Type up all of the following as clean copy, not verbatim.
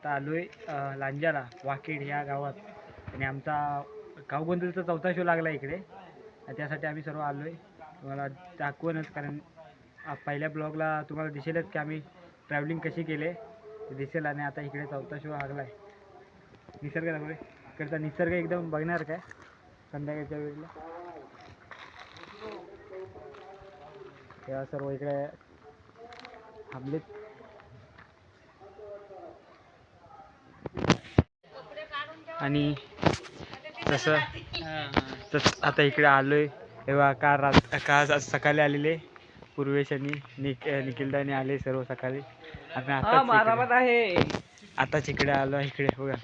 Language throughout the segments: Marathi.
आता आलोय लांजाला वाकेड ह्या गावात आणि आमचा गावगोंधळचा 4था शो लागला इकडे. त्यासाठी आम्ही सर्व आलोय. तुम्हाला दाखवूनच, कारण पहिल्या ब्लॉगला तुम्हाला दिसेलच की आम्ही ट्रॅव्हलिंग कशी केले ते दिसेल. आणि आता इकडे 4था शो लागला आहे. निसर्ग दाखवले, इकडचा निसर्ग एकदम बघणार काय संध्याकाळच्या वेळेला. तेव्हा सर्व इकडे थांबलेत. आणि तसं आता इकडे आलोय तेव्हा का सकाळी आलेले पूर्वेश आणि निखिलदाने आले सर्व सकाळी. आम्ही आताच इकडे आलो. इकडे बघा,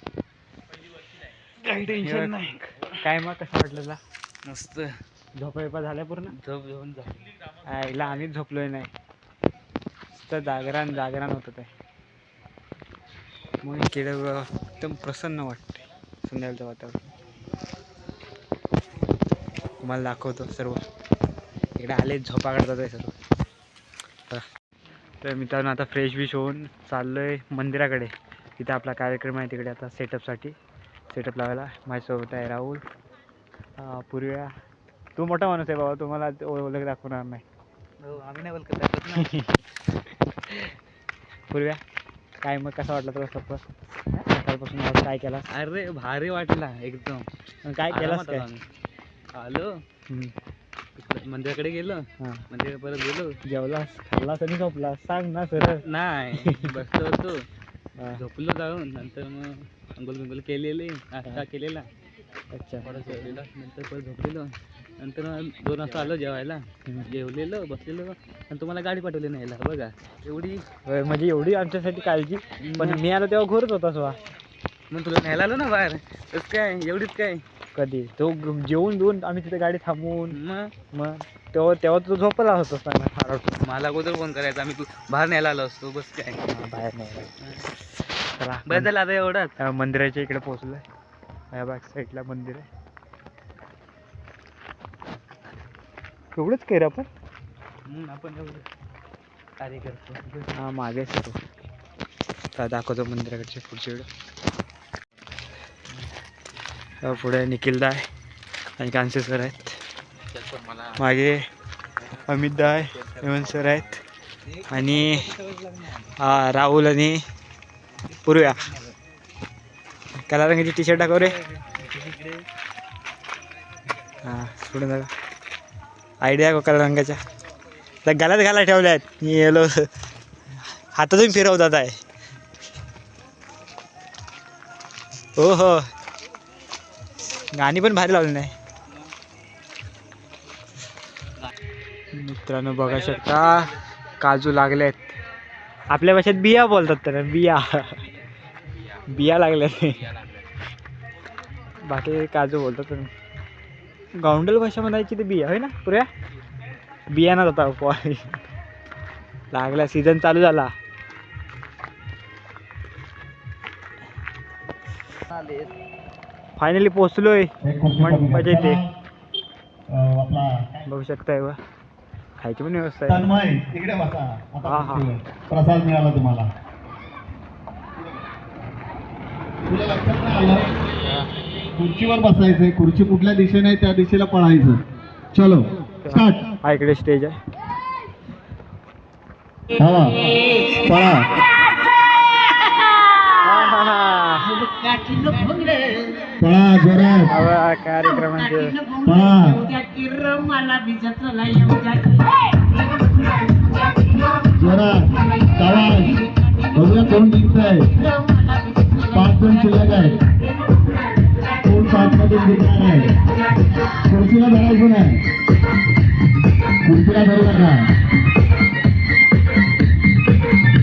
काही टेन्शन नाही. काय मग कसं वाटलं तुला? मस्त. झोपा झाल्या पूर्ण? झोप घेऊन आईला आम्हीच झोपलोय नाही, तर जागरण होतं ते. मग इकडे एकदम प्रसन्न वाटते संध्याकाळचं वातावरण. तुम्हाला दाखवतो सर्व इकडे आले झोपा काढतात आहे सर्व. तर मित्रांनो आता फ्रेश बिश होऊन चाललो आहे मंदिराकडे. तिथे आपला कार्यक्रम आहे तिकडे आता सेटअप लावायला. माझ्यासोबत आहे राहुल, पूर्व्या. तू मोठा माणूस आहे बाबा, तुम्हाला ओळख दाखवणार नाही. आम्ही नाही बोलत. पूर्व्या, काय मग कसा वाटला तुला सफर? सकाळपासून आज काय केला? अरे भारी वाटला एकदम. काय केलास काय? आलो मंदिराकडे गेलो. मंदिर परत गेलो, जेवलास, खाल्लास आणि झोपलास? सांग ना सर. नाही बसलो होतो, झोपलो जाऊन. नंतर मग अंघोळ बिंगोळ केलेली, नाश्ता केलेला. अच्छा. परत जेवलेला, नंतर परत झोपलेलो. नंतर 2 वाजता आलो जेवायला. जेवलेलो, बसलेलो आणि तुम्हाला गाडी पाठवली न्यायला. बघा एवढी म्हणजे एवढी आमच्यासाठी काळजी. पण मी आलो तेव्हा घोरच होतास वा. मग तुला न्यायला आलो ना बाहेर. तसं काय एवढीच काय? कधी तो जेवून बिवून आम्ही तिथे गाडी थांबवून मग तेव्हा तू झोपला होतास ना. मला अगोदर फोन करायचा, आम्ही तू बाहेर न्यायला आलो असतो. बस काय बाहेर नाही. चला बस झालं आता एवढंच. मंदिराच्या इकडे पोहोचलोय. या बॅक साईडला मंदिर आहे. एवढंच काय रे आपण एवढं कार्य करतो. हा मागे तर दाखवतो मंदिराकडचे पुढचे वेळ. पुढे निखिलदा आहे आणि कांसे सर आहेत. मागे अमितदा आहे, हेमंत सर आहेत आणि राहुल आणि पूर्व्या. काला रंगाची टी शर्ट दाखव रे. हां पुढे बघा, आयडिया काला रंगाच्या त्या गालात घाला ठेवल्या आहेत. येलो हातातून फिरवतात आहे. हो हो, गाणी पण भारी लावली नाही. मित्रांनो बघा शकता काजू लागले आहेत. आपल्या भाषेत बिया बोलतात तर बिया लागल्या. बाकी काजू बोलतात. गावंडल भाषा म्हणायची ते बिया होय ना पुऱ्या. बियाणा होता लागला. सीझन चालू झाला. फायनली पोचलोय मंडपाच्या इथे. बघू शकताय वा, खायची पण व्यवस्था आहे. प्रसाद मिळाला तुम्हाला. तुला लक्षात नाही आलं, खुर्चीवर बसायचंय. खुर्ची कुठल्या दिशेने आहे त्या दिशेला पळायचं. चलो स्टार्ट. हा इकडे स्टेज आहे. पळा. पळा जोरात. कार्यक्रमांचे जोरात आवाज. बघूया कोण जिंकतंय. 5 जण शिल्लक आहेत. कोण 5 मधून जिंकणार आहे? खुर्चीला धरायचं नाही, खुर्चीला धरू नका.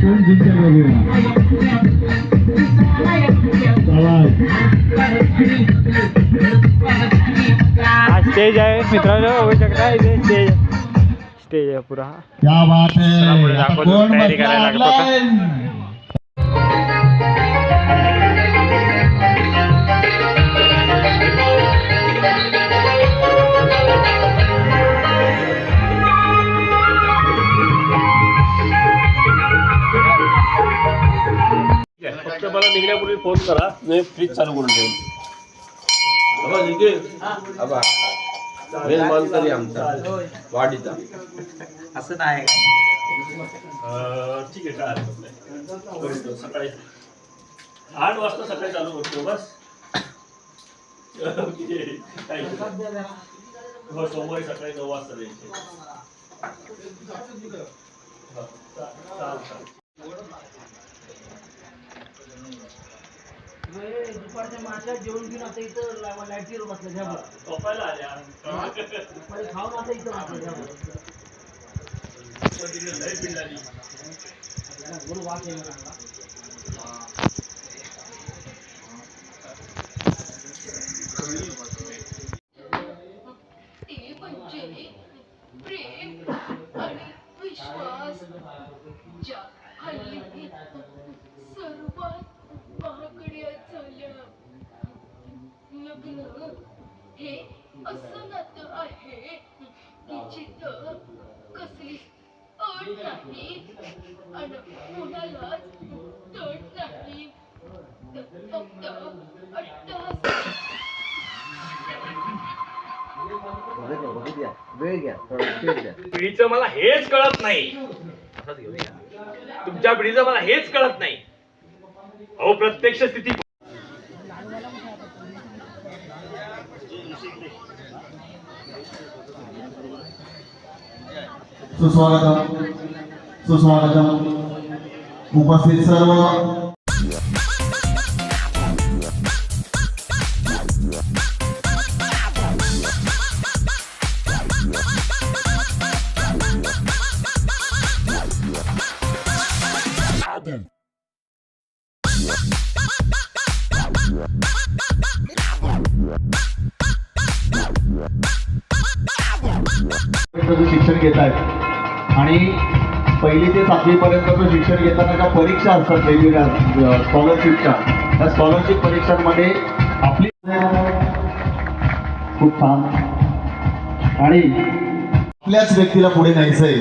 कोण जिंकेल बघूया. हा स्टेज आहे मित्रांनो, बघू शकता इथे स्टेज आहे पुरा. क्या बात है. दाखवतो, तयारी करायला लागत होता. फक्त मला निघण्यापूर्वी फोन करा, मी फ्रीज चालू करून ठेवून. तरी आमचा वाढीचा असं नाही ठीक आहे, काय हरकत नाही. करतो सकाळी 8 वाजता सकाळी चालू करतो बस. काय हो, सोमवारी सकाळी 9 वाजता द्यायचे. दुपारच्या माश्या जेवण घेऊन आता इथं लाईटीवर बसलं घ्या बरं. झोपायला आल्या. दुपारी खाऊन आता इथं बसलं घ्या बरं. लय पिंड आली. बोल वास आहे मला. ते म्हणजे प्रेम आणि विश्वास ज्या हल्ली सर्वात महागड्या झाल्या. लग्न हे असं नातं आहे की जिथं कसली अट नाही आणि कोणालाच तट नाही. फक्त अट्टहास. पिढीचं मला हेच कळत नाही. तुमच्या पिढीचं मला हेच कळत नाही. अहो, प्रत्यक्ष स्थिती सुस्वागतम उपस्थित सर्व शिक्षण घेत आहेत आणि 1ली ते 7वी पर्यंतचं शिक्षण घेताना ज्या परीक्षा असतात वेगवेगळ्या स्कॉलरशिपच्या, त्या स्कॉलरशिप परीक्षांमध्ये आपली खूप छान आणि आपल्याच व्यक्तीला पुढे न्यायचंय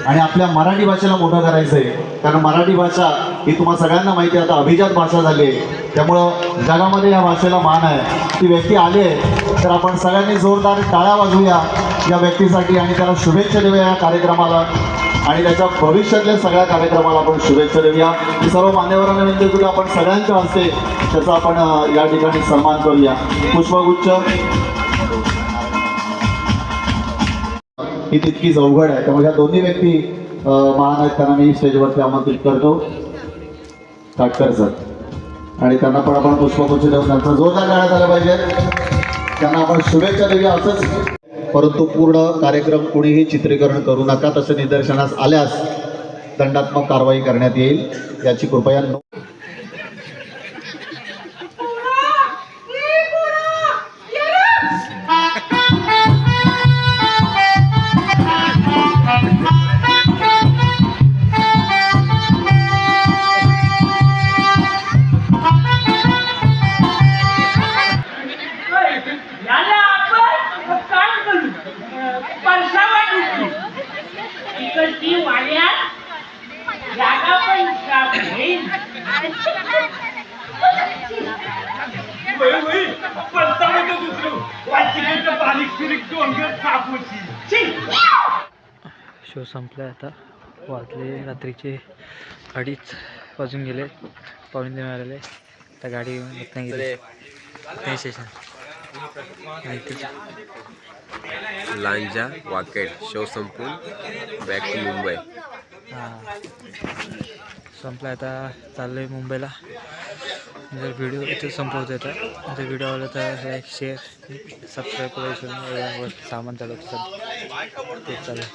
आणि आपल्या मराठी भाषेला मोठं करायचंय. कारण मराठी भाषा ही तुम्हा सगळ्यांना माहिती आहे आता अभिजात भाषा झाली आहे, त्यामुळं जगामध्ये या भाषेला मान आहे. ती व्यक्ती आली आहे तर आपण सगळ्यांनी जोरदार टाळ्या वाजवूया या व्यक्तीसाठी आणि त्याला शुभेच्छा देऊया या कार्यक्रमाला आणि त्याच्या भविष्यातल्या सगळ्या कार्यक्रमाला आपण शुभेच्छा देऊया. सर्व मान्यवरांना विनंती करूया आपण सगळ्यांच्या हस्ते त्याचा आपण या ठिकाणी सन्मान करूया. पुष्पगुच्छ ही तितकीच अवघड आहे, त्यामुळे ह्या दोन्ही व्यक्ती महान आहेत, त्यांना मी स्टेजवरती आमंत्रित करतो. काटकर सर आणि त्यांना पण आपण पुष्पगुच्छ देऊन त्यांचा जोरदार टाळ्या झाला पाहिजे, त्यांना आपण शुभेच्छा देऊया. असंच परंतु पूर्ण कार्यक्रम कुणीही चित्रीकरण करू नका, तसे निदर्शनास आल्यास दंडात्मक कारवाई करण्यात येईल याची कृपया शो संपला आता. वाजले रात्रीचे 2:30 वाजून गेले. पावणे 3 वाजले. आता गाडी घेऊन रत्नागिरी स्टेशन लांजा वाकेट शो संपून बॅक टू मुंबई. हां संपला आता. चाललो आहे मुंबईला. जर व्हिडिओ इथे संपवतो येतं, जर व्हिडिओ आवडला तर लाईक शेअर सबस्क्राईब करायचं. सामान चालवतं ते चालेल.